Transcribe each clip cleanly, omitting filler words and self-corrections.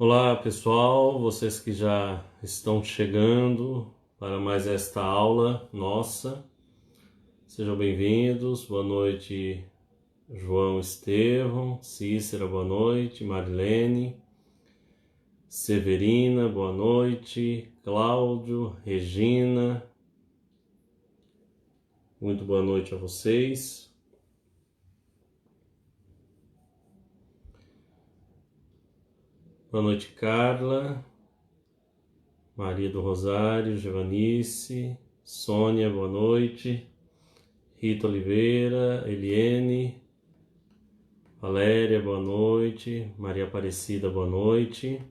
Olá pessoal, vocês que já estão chegando para mais esta aula nossa, sejam bem-vindos. Boa noite, João Estevão, Cícera, boa noite, Marilene, Severina, boa noite, Cláudio, Regina, muito boa noite a vocês. Boa noite, Carla, Maria do Rosário, Giovanice, Sônia, boa noite, Rita Oliveira, Eliene, Valéria, boa noite, Maria Aparecida, boa noite,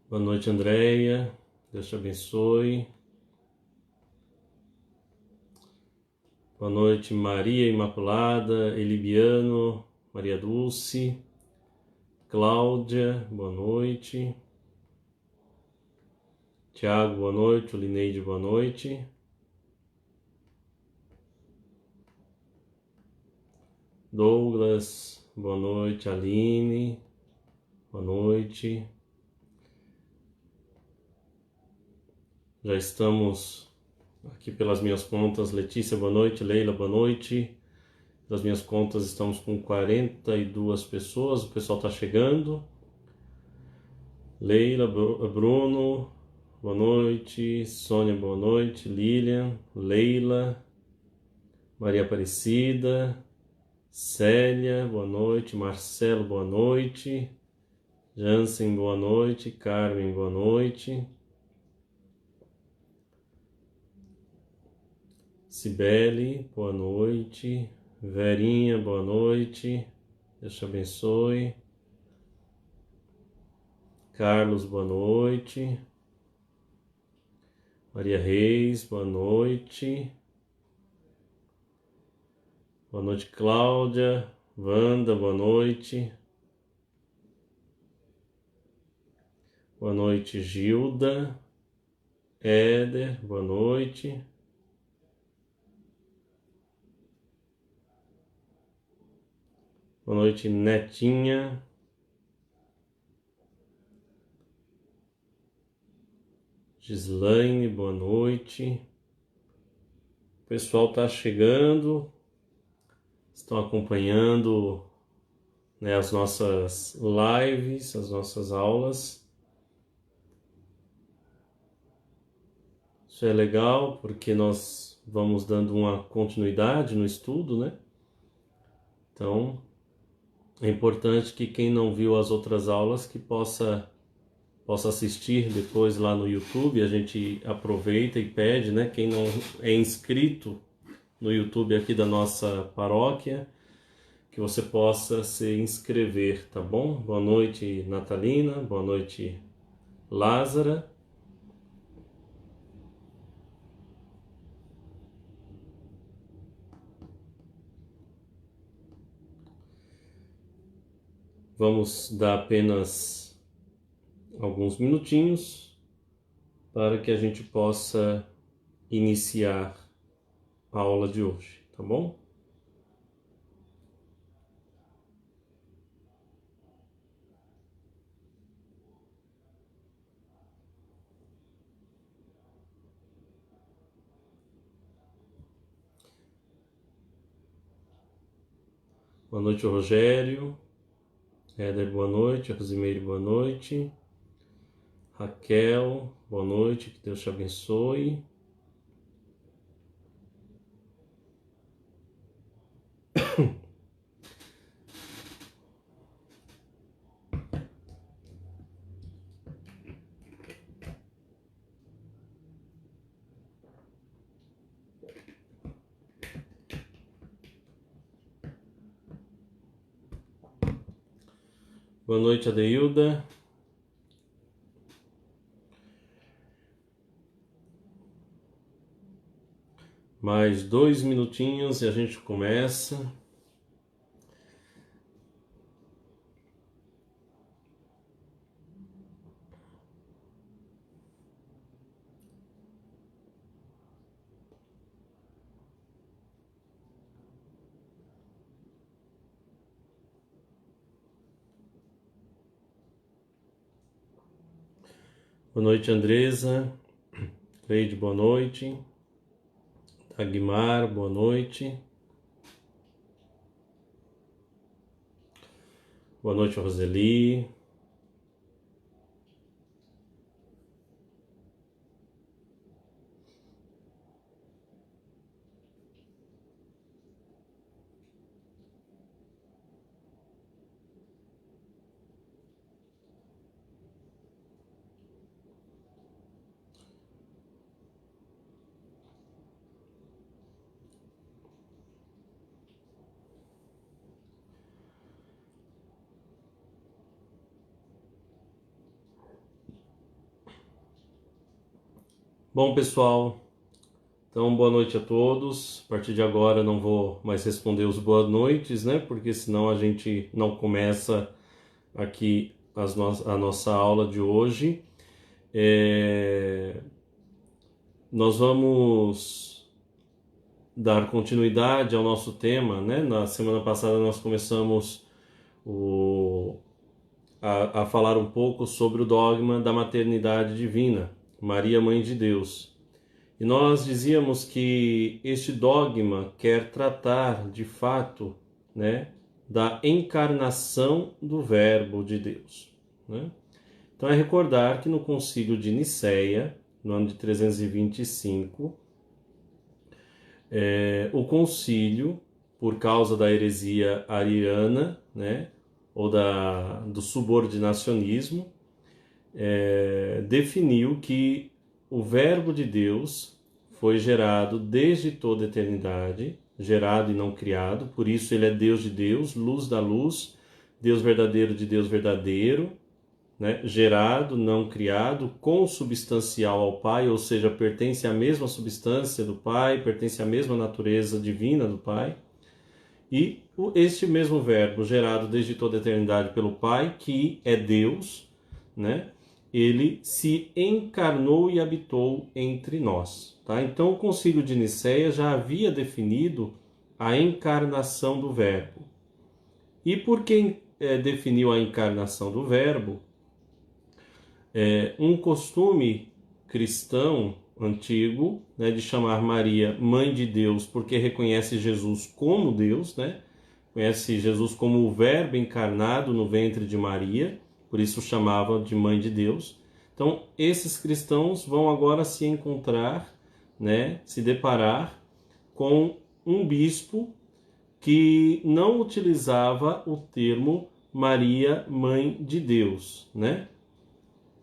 boa noite, Andréia, Deus te abençoe, boa noite, Maria Imaculada, Elibiano, Maria Dulce, Cláudia, boa noite, Tiago, boa noite, Lineide, boa noite, Douglas, boa noite, Aline, boa noite. Já estamos aqui pelas minhas contas, Letícia, boa noite, Leila, boa noite. Pelas minhas contas estamos com 42 pessoas, o pessoal está chegando. Leila, Bruno, boa noite, Sônia, boa noite, Lilian, Leila, Maria Aparecida, Célia, boa noite, Marcelo, boa noite, Jansen, boa noite, Carmen, boa noite, Cibele, boa noite, Verinha, boa noite, Deus te abençoe, Carlos, boa noite, Maria Reis, boa noite, boa noite, Cláudia, Wanda, boa noite, boa noite, Gilda, Éder, boa noite, boa noite, Netinha, Gislaine, boa noite. O pessoal está chegando, estão acompanhando, né, as nossas lives, as nossas aulas. Isso é legal porque nós vamos dando uma continuidade no estudo, né? Então, é importante que quem não viu as outras aulas que possa assistir depois lá no YouTube. A gente aproveita e pede, né? Quem não é inscrito no YouTube aqui da nossa paróquia, que você possa se inscrever, tá bom? Boa noite, Natalina. Boa noite, Lázara. Vamos dar apenas alguns minutinhos para que a gente possa iniciar a aula de hoje, tá bom? Boa noite, Rogério. Éder, boa noite. Rosimeire, boa noite. Raquel, boa noite. Que Deus te abençoe. Boa noite, Adeilda. Mais 2 minutinhos e a gente começa. Boa noite, Andresa. Cleide, boa noite. Dagmar, boa noite. Boa noite, Roseli. Bom, pessoal, então boa noite a todos. A partir de agora não vou mais responder os boas noites, né? Porque senão a gente não começa aqui a nossa aula de hoje. Nós vamos dar continuidade ao nosso tema, né? Na semana passada nós começamos a falar um pouco sobre o dogma da maternidade divina, Maria, Mãe de Deus. E nós dizíamos que este dogma quer tratar, de fato, né, da encarnação do Verbo de Deus, né? Então é recordar que no Concílio de Nicéia, no ano de 325, o concílio, por causa da heresia ariana, né, ou do subordinacionismo, definiu que o Verbo de Deus foi gerado desde toda a eternidade, gerado e não criado, por isso ele é Deus de Deus, luz da luz, Deus verdadeiro de Deus verdadeiro, né? Gerado, não criado, consubstancial ao Pai, ou seja, pertence à mesma substância do Pai, pertence à mesma natureza divina do Pai. E este mesmo Verbo, gerado desde toda a eternidade pelo Pai, que é Deus, né? Ele se encarnou e habitou entre nós. Tá? Então o Concílio de Nicéia já havia definido a encarnação do Verbo. E por que definiu a encarnação do Verbo? Um costume cristão antigo, né, de chamar Maria Mãe de Deus, porque reconhece Jesus como Deus, né? Conhece Jesus como o Verbo encarnado no ventre de Maria, por isso chamava de Mãe de Deus. Então, esses cristãos vão agora se encontrar, né, se deparar com um bispo que não utilizava o termo Maria, Mãe de Deus, né?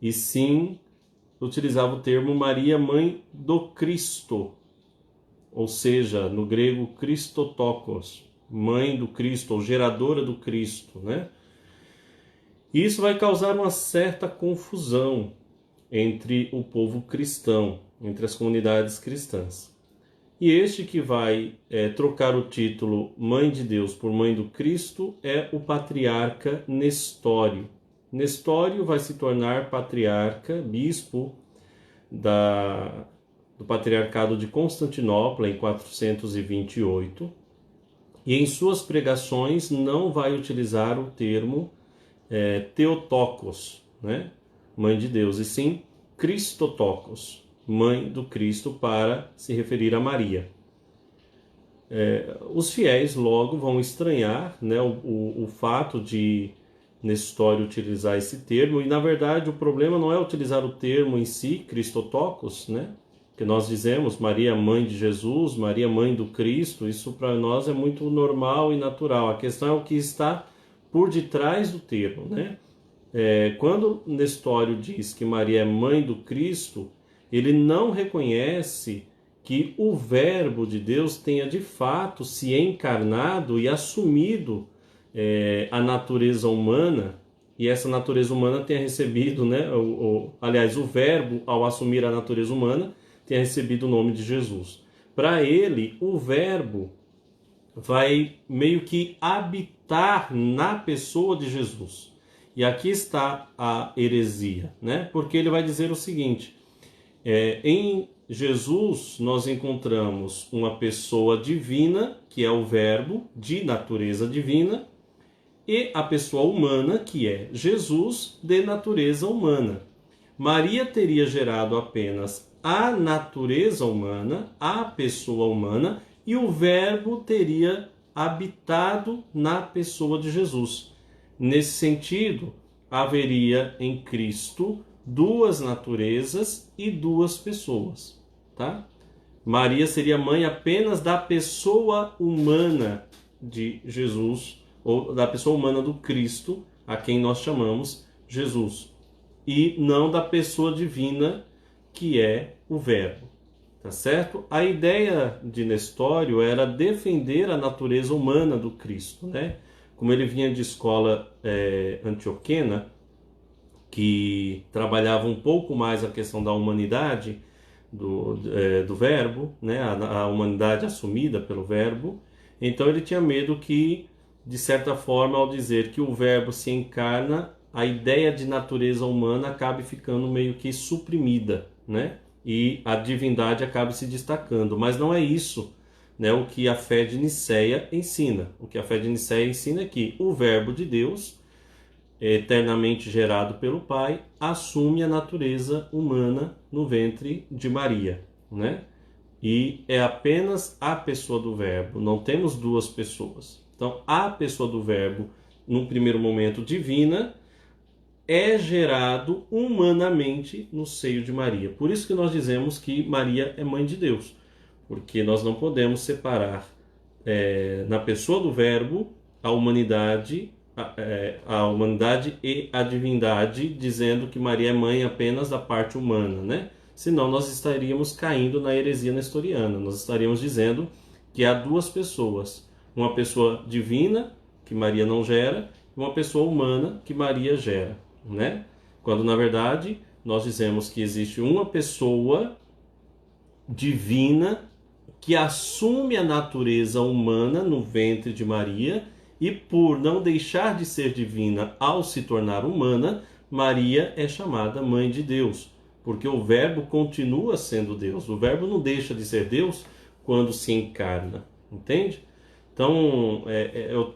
E sim utilizava o termo Maria, Mãe do Cristo, ou seja, no grego Christotokos, Mãe do Cristo, ou geradora do Cristo, né? E isso vai causar uma certa confusão entre o povo cristão, entre as comunidades cristãs. E este que vai trocar o título Mãe de Deus por Mãe do Cristo é o patriarca Nestório. Nestório vai se tornar patriarca, bispo do patriarcado de Constantinopla em 428. E em suas pregações não vai utilizar o termo Theotokos, né? Mãe de Deus, e sim Christotokos, Mãe do Cristo, para se referir a Maria. Os fiéis logo vão estranhar, né, o fato de Nestório utilizar esse termo, e na verdade o problema não é utilizar o termo em si, Christotokos, né? Que nós dizemos Maria Mãe de Jesus, Maria Mãe do Cristo, isso para nós é muito normal e natural. A questão é o que está por detrás do termo, né? Quando Nestório diz que Maria é Mãe do Cristo, ele não reconhece que o Verbo de Deus tenha de fato se encarnado e assumido a natureza humana, e essa natureza humana tenha recebido, né, aliás, o Verbo, ao assumir a natureza humana, tenha recebido o nome de Jesus. Para ele, o Verbo vai meio que habitar na pessoa de Jesus. E aqui está a heresia, né? Porque ele vai dizer o seguinte: em Jesus nós encontramos uma pessoa divina, que é o Verbo, de natureza divina, e a pessoa humana, que é Jesus, de natureza humana. Maria teria gerado apenas a natureza humana, a pessoa humana, e o Verbo teria habitado na pessoa de Jesus. Nesse sentido, haveria em Cristo duas naturezas e duas pessoas, tá? Maria seria mãe apenas da pessoa humana de Jesus, ou da pessoa humana do Cristo, a quem nós chamamos Jesus, e não da pessoa divina, que é o Verbo, tá certo? A ideia de Nestório era defender a natureza humana do Cristo, né? Como ele vinha de escola antioquena, que trabalhava um pouco mais a questão da humanidade do Verbo, né? A humanidade assumida pelo Verbo. Então ele tinha medo que, de certa forma, ao dizer que o Verbo se encarna, a ideia de natureza humana acabe ficando meio que suprimida, né? E a divindade acabe se destacando. Mas não é isso, né, o que a fé de Nicéia ensina. O que a fé de Nicéia ensina é que o Verbo de Deus, eternamente gerado pelo Pai, assume a natureza humana no ventre de Maria, né? E é apenas a pessoa do Verbo, não temos duas pessoas. Então, a pessoa do Verbo, num primeiro momento divina, é gerado humanamente no seio de Maria. Por isso que nós dizemos que Maria é mãe de Deus, porque nós não podemos separar na pessoa do Verbo a humanidade, a humanidade e a divindade, dizendo que Maria é mãe apenas da parte humana, né? Senão nós estaríamos caindo na heresia nestoriana. Nós estaríamos dizendo que há duas pessoas, uma pessoa divina, que Maria não gera, e uma pessoa humana, que Maria gera, né? Quando na verdade nós dizemos que existe uma pessoa divina que assume a natureza humana no ventre de Maria, e por não deixar de ser divina ao se tornar humana, Maria é chamada mãe de Deus, porque o Verbo continua sendo Deus. O Verbo não deixa de ser Deus quando se encarna, entende? Então,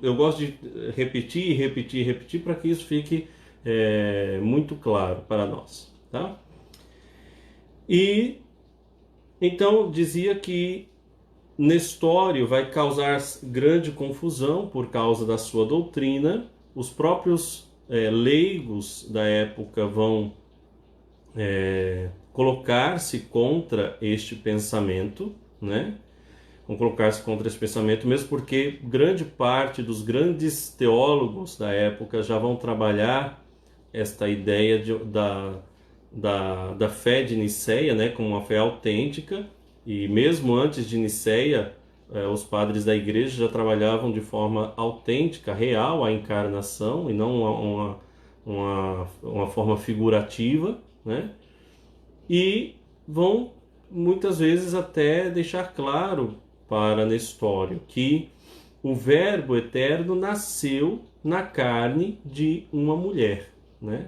eu gosto de repetir, repetir, repetir para que isso fique muito claro para nós, tá? E então dizia que Nestório vai causar grande confusão por causa da sua doutrina. Os próprios leigos da época vão colocar-se contra este pensamento, né? Vão colocar-se contra esse pensamento, mesmo porque grande parte dos grandes teólogos da época já vão trabalhar esta ideia da fé de Nicéia, né, como uma fé autêntica. E mesmo antes de Nicéia, os padres da igreja já trabalhavam de forma autêntica, real, a encarnação, e não uma forma figurativa, né? E vão muitas vezes até deixar claro para Nestório que o Verbo eterno nasceu na carne de uma mulher, né?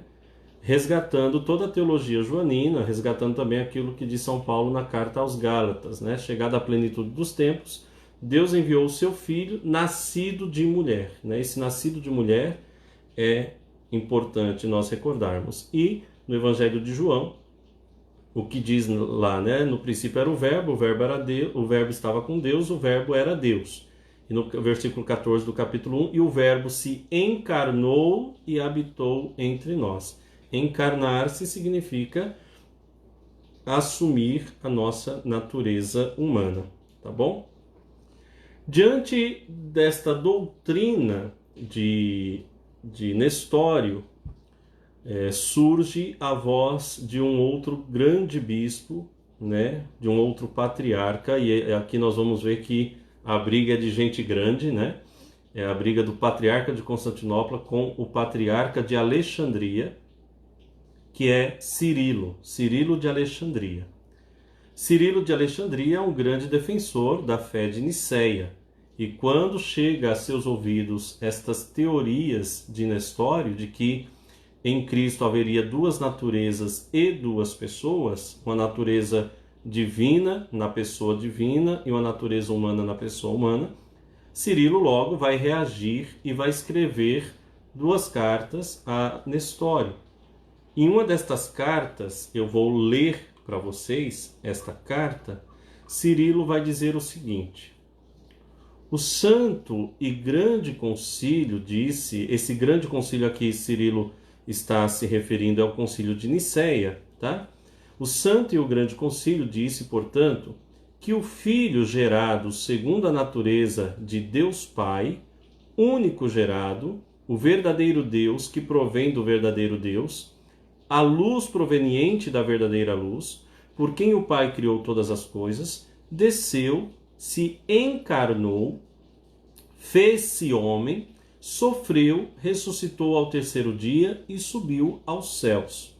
Resgatando toda a teologia joanina, resgatando também aquilo que diz São Paulo na carta aos Gálatas, né? Chegada à plenitude dos tempos, Deus enviou o seu Filho, nascido de mulher, né? Esse nascido de mulher é importante nós recordarmos. E no Evangelho de João, o que diz lá, né? No princípio era o Verbo era Deus, o Verbo estava com Deus, o Verbo era Deus. E no versículo 14 do capítulo 1, e o Verbo se encarnou e habitou entre nós. Encarnar-se significa assumir a nossa natureza humana, tá bom? Diante desta doutrina de Nestório, surge a voz de um outro grande bispo, né? De um outro patriarca, e aqui nós vamos ver que a briga é de gente grande, né? É a briga do patriarca de Constantinopla com o patriarca de Alexandria, que é Cirilo de Alexandria. Cirilo de Alexandria é um grande defensor da fé de Nicéia, e quando chega a seus ouvidos estas teorias de Nestório, de que em Cristo haveria duas naturezas e duas pessoas, uma natureza divina na pessoa divina e uma natureza humana na pessoa humana, Cirilo logo vai reagir e vai escrever duas cartas a Nestório. Em uma destas cartas, eu vou ler para vocês esta carta. Cirilo vai dizer o seguinte: o Santo e Grande Concílio disse, esse Grande Concílio a que Cirilo está se referindo é o Concílio de Nicéia, tá? O Santo e o Grande Concílio disse, portanto, que o Filho gerado segundo a natureza de Deus Pai, único gerado, o verdadeiro Deus que provém do verdadeiro Deus, a luz proveniente da verdadeira luz, por quem o Pai criou todas as coisas, desceu, se encarnou, fez-se homem, sofreu, ressuscitou ao terceiro dia e subiu aos céus.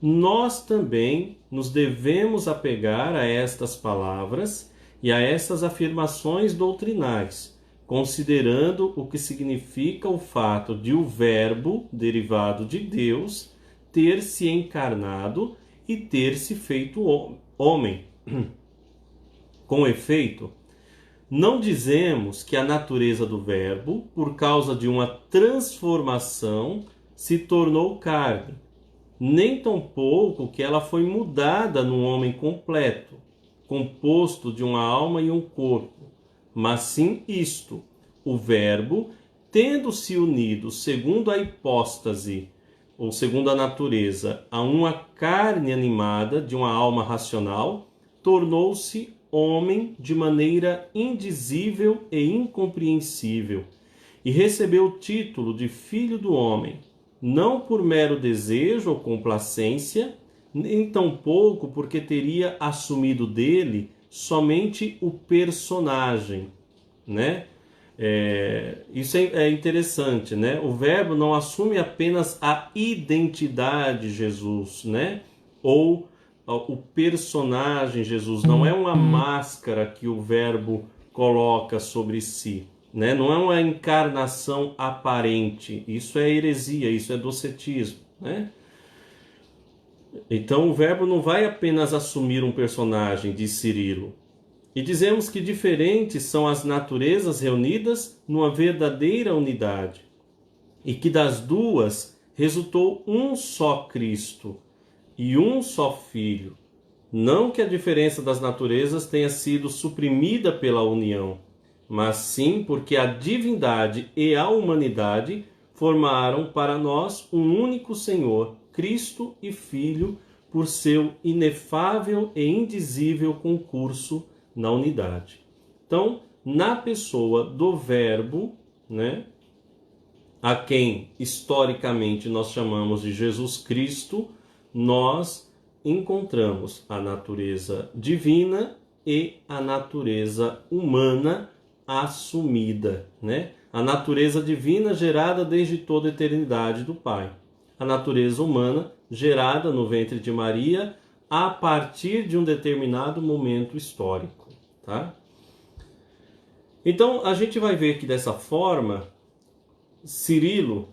Nós também nos devemos apegar a estas palavras e a essas afirmações doutrinais, considerando o que significa o fato de o Verbo, derivado de Deus, ter se encarnado e ter se feito homem. Com efeito, não dizemos que a natureza do Verbo, por causa de uma transformação, se tornou carne, nem tampouco que ela foi mudada num homem completo, composto de uma alma e um corpo, mas sim isto, o Verbo, tendo-se unido segundo a hipóstase, ou segundo a natureza, a uma carne animada de uma alma racional, tornou-se homem de maneira indizível e incompreensível, e recebeu o título de Filho do Homem, não por mero desejo ou complacência, nem tampouco porque teria assumido dele somente o personagem, né? Isso é interessante, né? O Verbo não assume apenas a identidade de Jesus, né? Ou o personagem Jesus, não é uma máscara que o Verbo coloca sobre si, né? Não é uma encarnação aparente. Isso é heresia, isso é docetismo, né? Então o Verbo não vai apenas assumir um personagem, diz Cirilo. E dizemos que diferentes são as naturezas reunidas numa verdadeira unidade, e que das duas resultou um só Cristo e um só Filho. Não que a diferença das naturezas tenha sido suprimida pela união, mas sim porque a divindade e a humanidade formaram para nós um único Senhor, Cristo e Filho, por seu inefável e indizível concurso na unidade. Então, na pessoa do Verbo, né, a quem historicamente nós chamamos de Jesus Cristo, nós encontramos a natureza divina e a natureza humana assumida, né? A natureza divina gerada desde toda a eternidade do Pai. A natureza humana gerada no ventre de Maria a partir de um determinado momento histórico, tá? Então, a gente vai ver que dessa forma, Cirilo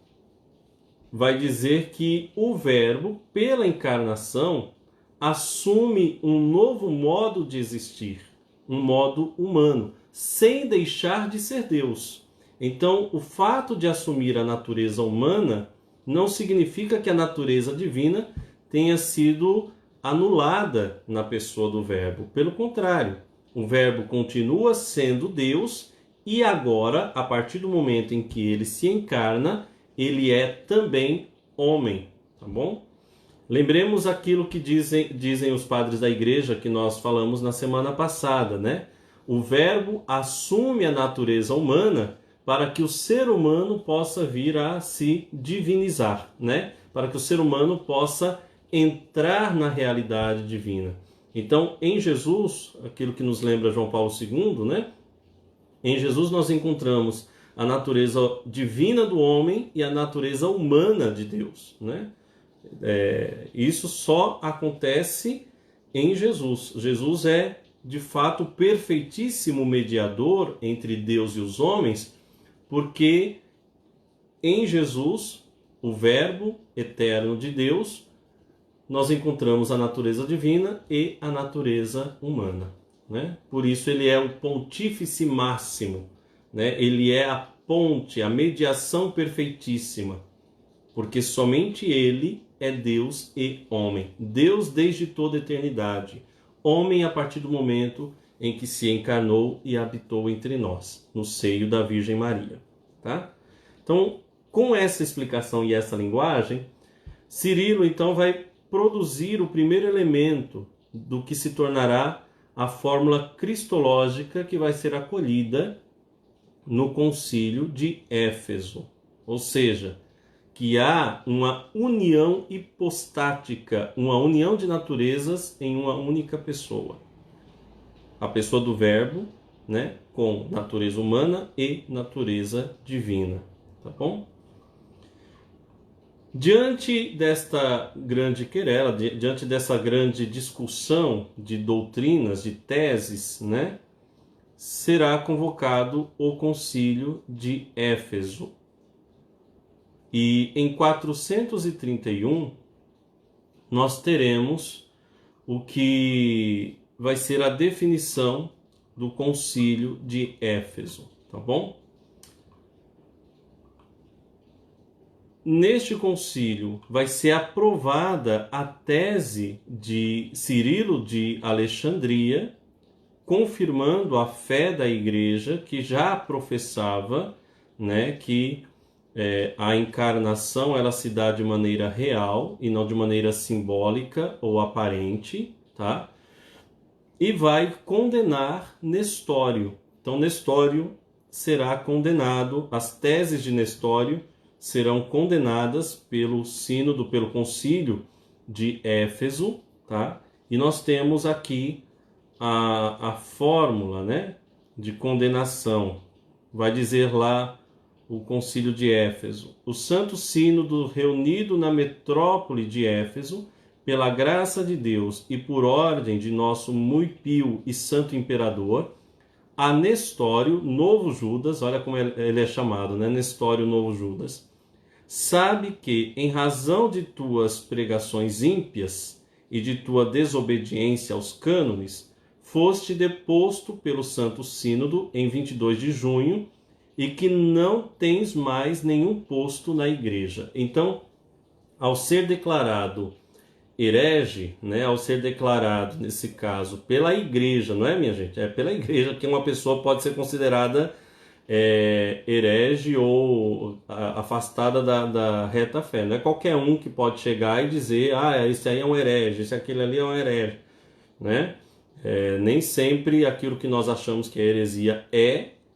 vai dizer que o Verbo, pela encarnação, assume um novo modo de existir, um modo humano, sem deixar de ser Deus. Então, o fato de assumir a natureza humana não significa que a natureza divina tenha sido anulada na pessoa do Verbo. Pelo contrário, o Verbo continua sendo Deus e agora, a partir do momento em que ele se encarna, ele é também homem, tá bom? Lembremos aquilo que dizem os padres da igreja que nós falamos na semana passada, né? O Verbo assume a natureza humana para que o ser humano possa vir a se divinizar, né? Para que o ser humano possa entrar na realidade divina. Então, em Jesus, aquilo que nos lembra João Paulo II, né? Em Jesus nós encontramos a natureza divina do homem e a natureza humana de Deus, né? Isso só acontece em Jesus. Jesus é, de fato, o perfeitíssimo mediador entre Deus e os homens, porque em Jesus, o Verbo eterno de Deus, nós encontramos a natureza divina e a natureza humana, né? Por isso ele é o pontífice máximo, né? Ele é a ponte, a mediação perfeitíssima, porque somente ele é Deus e homem. Deus desde toda a eternidade. Homem a partir do momento em que se encarnou e habitou entre nós, no seio da Virgem Maria. Tá? Então, com essa explicação e essa linguagem, Cirilo então vai produzir o primeiro elemento do que se tornará a fórmula cristológica que vai ser acolhida no Concílio de Éfeso. Ou seja, que há uma união hipostática, uma união de naturezas em uma única pessoa. A pessoa do Verbo, né, com natureza humana e natureza divina. Tá bom? Diante desta grande querela, diante dessa grande discussão de doutrinas, de teses, né, será convocado o Concílio de Éfeso. E em 431 nós teremos o que vai ser a definição do Concílio de Éfeso, tá bom? Neste concílio vai ser aprovada a tese de Cirilo de Alexandria, confirmando a fé da igreja que já professava, né, que a encarnação ela se dá de maneira real e não de maneira simbólica ou aparente, tá? E vai condenar Nestório. Então Nestório será condenado, as teses de Nestório serão condenadas pelo sínodo, pelo concílio de Éfeso, tá? E nós temos aqui a fórmula, né, de condenação. Vai dizer lá o concílio de Éfeso: o Santo Sínodo, reunido na metrópole de Éfeso, pela graça de Deus e por ordem de nosso muito pio e santo imperador, a Nestório, novo Judas, olha como ele é chamado, né? Nestório, novo Judas, sabe que, em razão de tuas pregações ímpias e de tua desobediência aos cânones, foste deposto pelo Santo Sínodo em 22 de junho e que não tens mais nenhum posto na igreja. Então, ao ser declarado herege, né, ao ser declarado, nesse caso, pela igreja, não é, minha gente? É pela igreja que uma pessoa pode ser considerada herege ou afastada da reta fé. Não é qualquer um que pode chegar e dizer: esse aí é um herege, esse aquele ali é um herege, né? Nem sempre aquilo que nós achamos que é heresia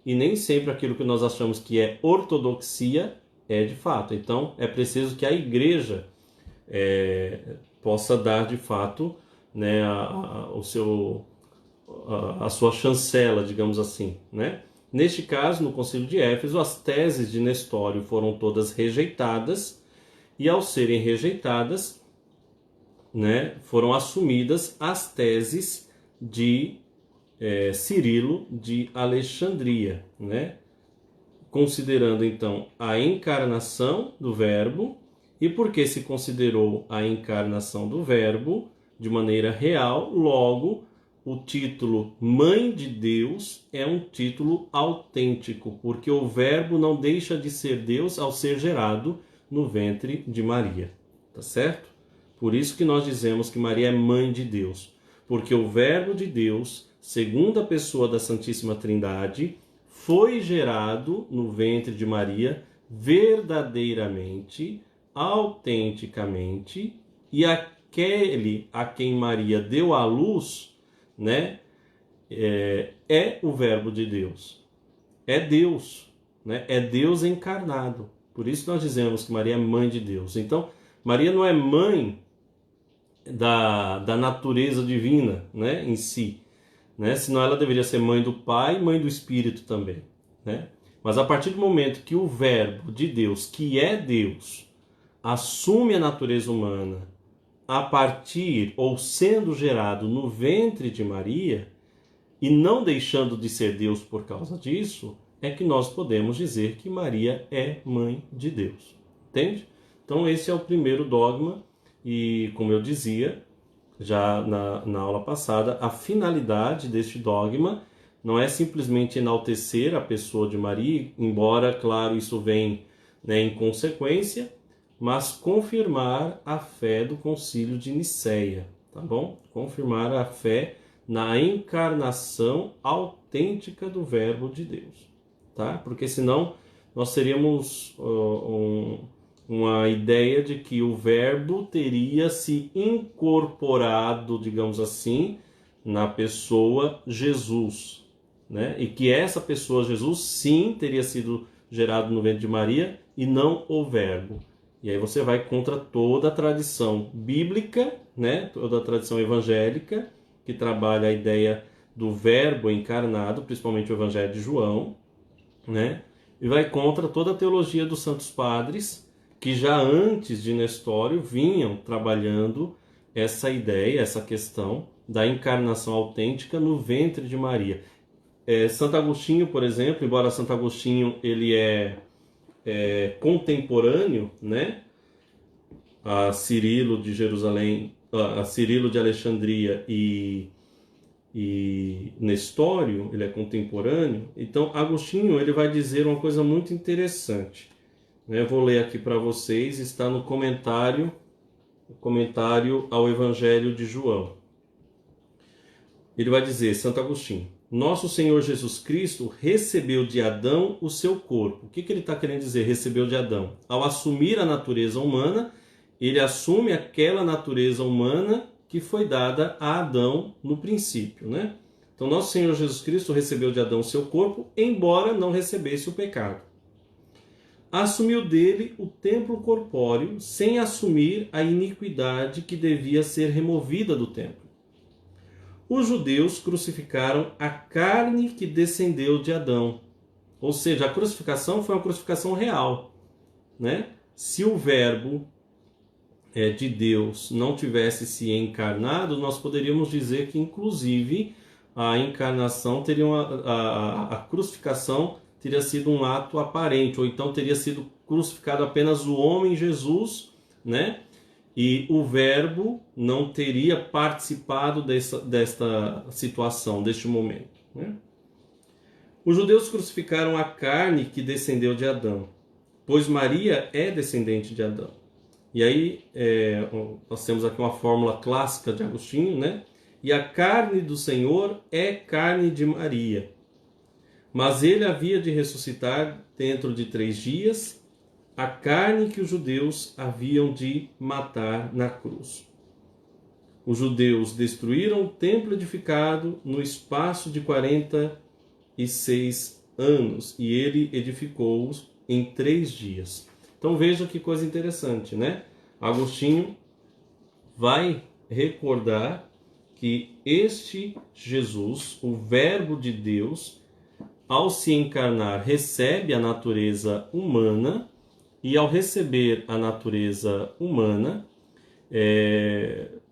e nem sempre aquilo que nós achamos que é ortodoxia é de fato. Então é preciso que a igreja possa dar de fato, né, a sua chancela, digamos assim, né? Neste caso, no Concílio de Éfeso, as teses de Nestório foram todas rejeitadas, e ao serem rejeitadas, né, foram assumidas as teses de Cirilo de Alexandria, né? Considerando então a encarnação do Verbo. E porque se considerou a encarnação do Verbo de maneira real, logo o título Mãe de Deus é um título autêntico, porque o Verbo não deixa de ser Deus ao ser gerado no ventre de Maria, tá certo? Por isso que nós dizemos que Maria é Mãe de Deus, porque o Verbo de Deus, segunda pessoa da Santíssima Trindade, foi gerado no ventre de Maria verdadeiramente, autenticamente, e aquele a quem Maria deu à luz, né, é o Verbo de Deus, é Deus, né, é Deus encarnado. Por isso nós dizemos que Maria é Mãe de Deus. Então, Maria não é mãe da natureza divina, né, em si, né, senão ela deveria ser mãe do Pai e mãe do Espírito também, né? Mas a partir do momento que o Verbo de Deus, que é Deus, assume a natureza humana a partir ou sendo gerado no ventre de Maria e não deixando de ser Deus por causa disso, é que nós podemos dizer que Maria é Mãe de Deus. Entende? Então esse é o primeiro dogma e, como eu dizia já na aula passada, a finalidade deste dogma não é simplesmente enaltecer a pessoa de Maria, embora, claro, isso vem, né, em consequência, mas confirmar a fé do Concílio de Nicéia, tá bom? Confirmar a fé na encarnação autêntica do Verbo de Deus, tá? Porque senão nós teríamos uma ideia de que o Verbo teria se incorporado, digamos assim, na pessoa Jesus, né? E que essa pessoa Jesus sim teria sido gerado no ventre de Maria e não o Verbo. E aí você vai contra toda a tradição bíblica, né? Toda a tradição evangélica que trabalha a ideia do Verbo encarnado, principalmente o Evangelho de João, né? E vai contra toda a teologia dos Santos Padres, que já antes de Nestório vinham trabalhando essa ideia, essa questão da encarnação autêntica no ventre de Maria. Santo Agostinho, por exemplo, embora Santo Agostinho ele é contemporâneo, né, a Cirilo de Jerusalém, a Cirilo de Alexandria e Nestório, ele é contemporâneo. Então Agostinho ele vai dizer uma coisa muito interessante, né? Eu vou ler aqui para vocês, está no comentário ao Evangelho de João. Ele vai dizer, Santo Agostinho: nosso Senhor Jesus Cristo recebeu de Adão o seu corpo. O que ele está querendo dizer, recebeu de Adão? Ao assumir a natureza humana, ele assume aquela natureza humana que foi dada a Adão no princípio, né? Então, nosso Senhor Jesus Cristo recebeu de Adão o seu corpo, embora não recebesse o pecado. Assumiu dele o templo corpóreo, sem assumir a iniquidade que devia ser removida do templo. Os judeus crucificaram a carne que descendeu de Adão. Ou seja, a crucificação foi uma crucificação real, né? Se o Verbo de Deus não tivesse se encarnado, nós poderíamos dizer que, inclusive, a encarnação teria a crucificação teria sido um ato aparente, ou então teria sido crucificado apenas o homem Jesus, né? E o Verbo não teria participado desta situação, deste momento, né? Os judeus crucificaram a carne que descendeu de Adão, pois Maria é descendente de Adão. E aí nós temos aqui uma fórmula clássica de Agostinho, né? E a carne do Senhor é carne de Maria. Mas ele havia de ressuscitar dentro de 3 dias a carne que os judeus haviam de matar na cruz. Os judeus destruíram o templo edificado no espaço de 46 anos e ele edificou-os em 3 dias. Então veja que coisa interessante, né? Agostinho vai recordar que este Jesus, o Verbo de Deus, ao se encarnar, recebe a natureza humana, e ao receber a natureza humana,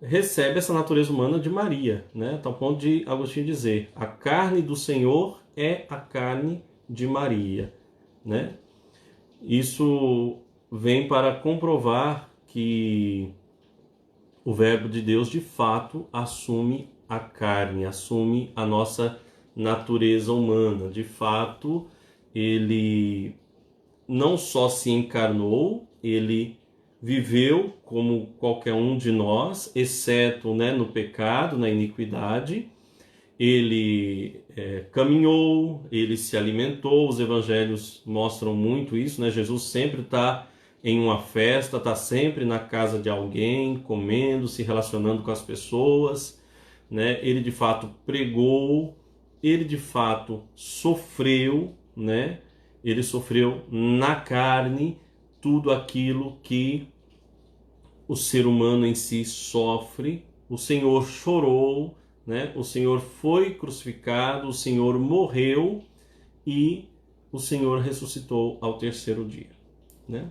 recebe essa natureza humana de Maria, né? Até o ponto de Agostinho dizer, a carne do Senhor é a carne de Maria, né? Isso vem para comprovar que o Verbo de Deus de fato assume a carne, assume a nossa natureza humana. De fato, ele não só se encarnou, ele viveu como qualquer um de nós, exceto, né, no pecado, na iniquidade. Ele caminhou, ele se alimentou, os evangelhos mostram muito isso, né? Jesus sempre está em uma festa, está sempre na casa de alguém, comendo, se relacionando com as pessoas, né? Ele de fato pregou, ele de fato sofreu, né? Ele sofreu na carne tudo aquilo que o ser humano em si sofre. O Senhor chorou, né? O Senhor foi crucificado, o Senhor morreu e o Senhor ressuscitou ao 3º dia, né?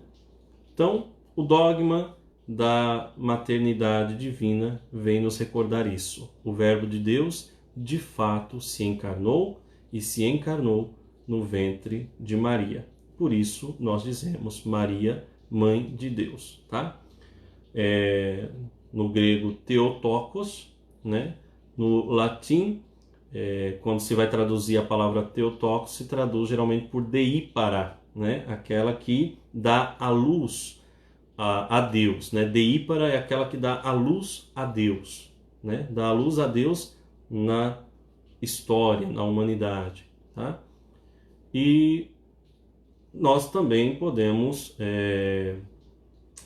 Então, o dogma da maternidade divina vem nos recordar isso. O Verbo de Deus, de fato, se encarnou e se encarnou no ventre de Maria. Por isso, nós dizemos Maria, Mãe de Deus, tá? No grego, Theotokos, né? No latim, quando se vai traduzir a palavra Theotokos, se traduz geralmente por deípara, né? Aquela que dá à luz, a Deus, né? Deípara é aquela que dá a luz a Deus, né? Dá a luz a Deus na história, na humanidade, tá? E nós também podemos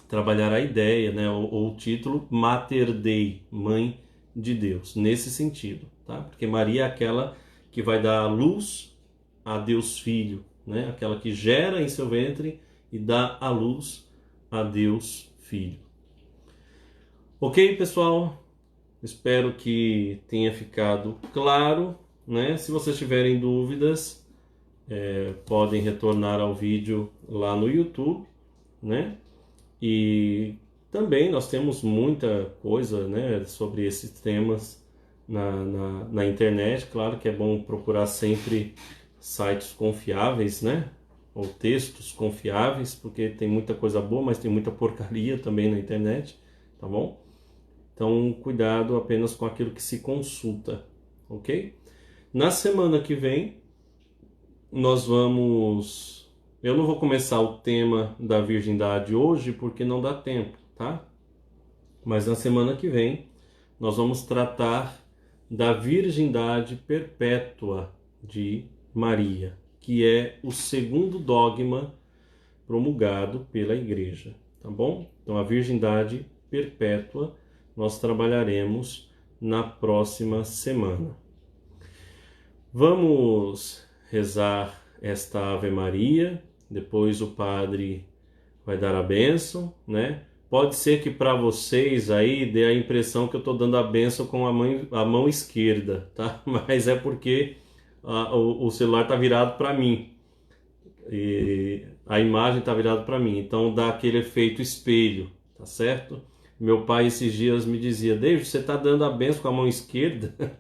trabalhar a ideia, né? Ou o título Mater Dei, Mãe de Deus, nesse sentido, tá? Porque Maria é aquela que vai dar a luz a Deus Filho, né? Aquela que gera em seu ventre e dá a luz a Deus Filho. Ok, pessoal? Espero que tenha ficado claro, né? Se vocês tiverem dúvidas, podem retornar ao vídeo lá no YouTube, né? E também nós temos muita coisa, né, sobre esses temas na internet. Claro que é bom procurar sempre sites confiáveis, né? Ou textos confiáveis, porque tem muita coisa boa, mas tem muita porcaria também na internet, tá bom? Então, cuidado apenas com aquilo que se consulta, ok? Na semana que vem, nós vamos... Eu não vou começar o tema da virgindade hoje, porque não dá tempo, tá? Mas na semana que vem, nós vamos tratar da virgindade perpétua de Maria, que é o segundo dogma promulgado pela Igreja, tá bom? Então, a virgindade perpétua nós trabalharemos na próxima semana. Vamos rezar esta Ave Maria, depois o padre vai dar a bênção, né? Pode ser que para vocês aí dê a impressão que eu estou dando a bênção com a mão esquerda, tá? Mas é porque o celular está virado para mim e a imagem está virada para mim, então dá aquele efeito espelho, tá certo? Meu pai esses dias me dizia: David, você está dando a bênção com a mão esquerda?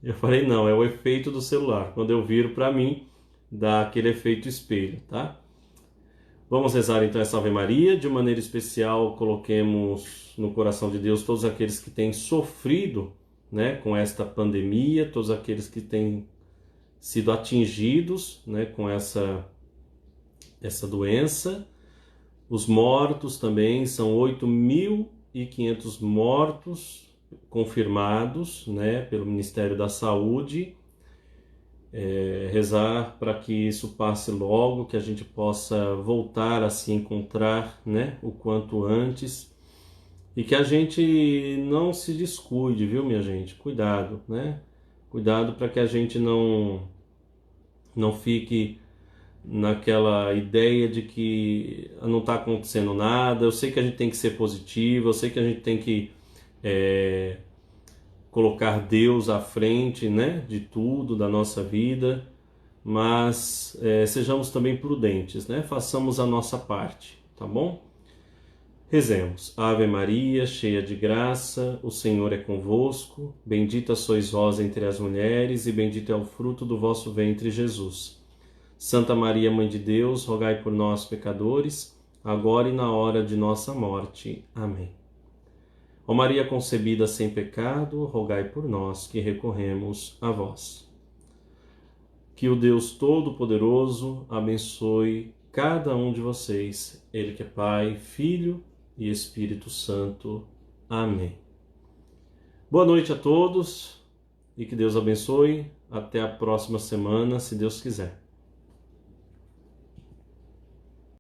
Eu falei: não, é o efeito do celular. Quando eu viro para mim, dá aquele efeito espelho, tá? Vamos rezar então essa Ave Maria. De maneira especial, coloquemos no coração de Deus todos aqueles que têm sofrido, né, com esta pandemia, todos aqueles que têm sido atingidos, né, com essa doença. Os mortos também, são 8.500 mortos confirmados, né, pelo Ministério da Saúde. Rezar para que isso passe logo, que a gente possa voltar a se encontrar, né, o quanto antes, e que a gente não se descuide, viu, minha gente? Cuidado, né? Cuidado para que a gente não fique naquela ideia de que não está acontecendo nada. Eu sei que a gente tem que ser positivo, eu sei que a gente tem que colocar Deus à frente, né, de tudo, da nossa vida, mas sejamos também prudentes, né? Façamos a nossa parte, tá bom? Rezemos. Ave Maria, cheia de graça, o Senhor é convosco, bendita sois vós entre as mulheres e bendito é o fruto do vosso ventre, Jesus. Santa Maria, Mãe de Deus, rogai por nós, pecadores, agora e na hora de nossa morte. Amém. Ó Maria concebida sem pecado, rogai por nós que recorremos a vós. Que o Deus Todo-Poderoso abençoe cada um de vocês, Ele que é Pai, Filho e Espírito Santo. Amém. Boa noite a todos e que Deus abençoe. Até a próxima semana, se Deus quiser.